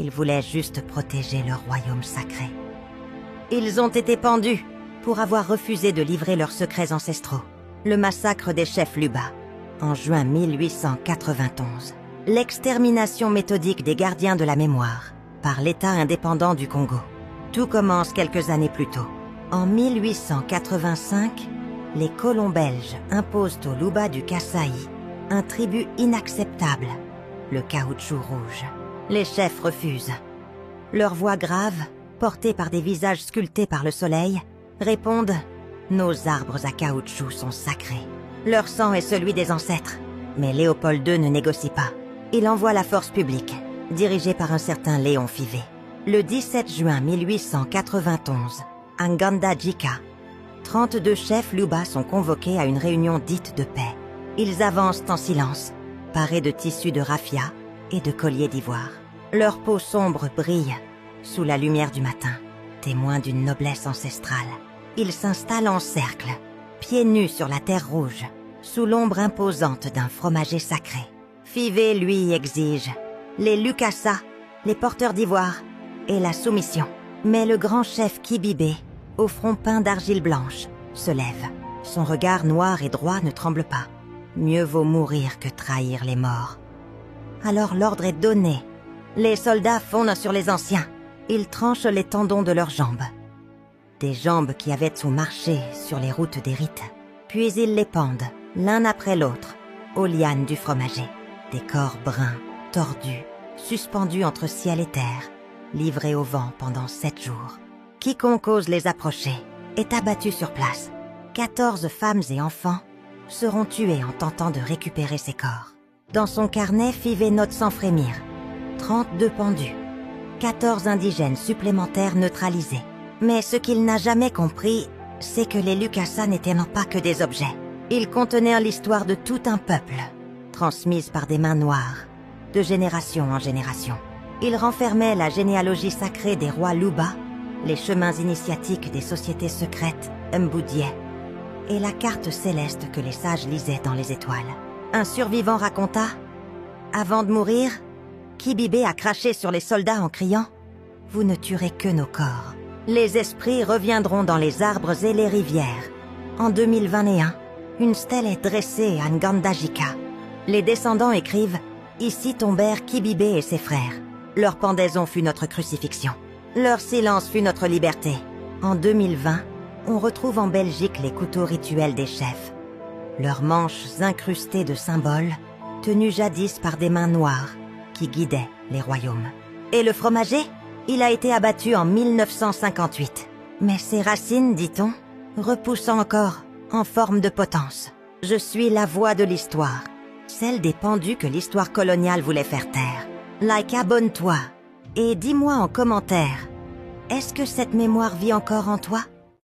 Ils voulaient juste protéger leur royaume sacré. Ils ont été pendus pour avoir refusé de livrer leurs secrets ancestraux. Le massacre des chefs Luba, en juin 1891. L'extermination méthodique des gardiens de la mémoire par l'État indépendant du Congo. Tout commence quelques années plus tôt. En 1885, les colons belges imposent aux Luba du Kasaï un tribut inacceptable, le caoutchouc rouge. Les chefs refusent. Leurs voix graves, portées par des visages sculptés par le soleil, répondent « Nos arbres à caoutchouc sont sacrés. Leur sang est celui des ancêtres. » Mais Léopold II ne négocie pas. Il envoie la force publique, dirigée par un certain Léon Fivet. Le 17 juin 1891, à Ngandajika, 32 chefs Luba sont convoqués à une réunion dite de paix. Ils avancent en silence, parés de tissus de raffia et de colliers d'ivoire. Leur peau sombre brille sous la lumière du matin, témoin d'une noblesse ancestrale. Ils s'installent en cercle, pieds nus sur la terre rouge, sous l'ombre imposante d'un fromager sacré. Fivet, lui, exige les Lukasa, les porteurs d'ivoire et la soumission. Mais le grand chef Kibibé, au front peint d'argile blanche, se lève. Son regard noir et droit ne tremble pas. Mieux vaut mourir que trahir les morts. Alors l'ordre est donné. Les soldats fondent sur les anciens. Ils tranchent les tendons de leurs jambes. Des jambes qui avaient tout marché sur les routes des rites. Puis ils les pendent, l'un après l'autre, aux lianes du fromager. Des corps bruns, tordus, suspendus entre ciel et terre, livrés au vent pendant 7 jours. Quiconque ose les approcher est abattu sur place. 14 femmes et enfants seront tués en tentant de récupérer ces corps. Dans son carnet, Fivet note sans frémir 32 pendus, 14 indigènes supplémentaires neutralisés. Mais ce qu'il n'a jamais compris, c'est que les Lukasa n'étaient pas que des objets. Ils contenaient l'histoire de tout un peuple, transmise par des mains noires, de génération en génération. Ils renfermaient la généalogie sacrée des rois Luba, les chemins initiatiques des sociétés secrètes Mboudié, et la carte céleste que les sages lisaient dans les étoiles. Un survivant raconta « Avant de mourir, Kibibé a craché sur les soldats en criant « Vous ne tuerez que nos corps. Les esprits reviendront dans les arbres et les rivières. » En 2021, une stèle est dressée à Ngandajika. Les descendants écrivent « Ici tombèrent Kibibé et ses frères. Leur pendaison fut notre crucifixion. Leur silence fut notre liberté. » En 2020, on retrouve en Belgique les couteaux rituels des chefs. Leurs manches incrustées de symboles, tenues jadis par des mains noires qui guidaient les royaumes. Et le fromager ? Il a été abattu en 1958. Mais ses racines, dit-on, repoussent encore en forme de potence. Je suis la voix de l'histoire, celle des pendus que l'histoire coloniale voulait faire taire. Like, abonne-toi et dis-moi en commentaire, est-ce que cette mémoire vit encore en toi ?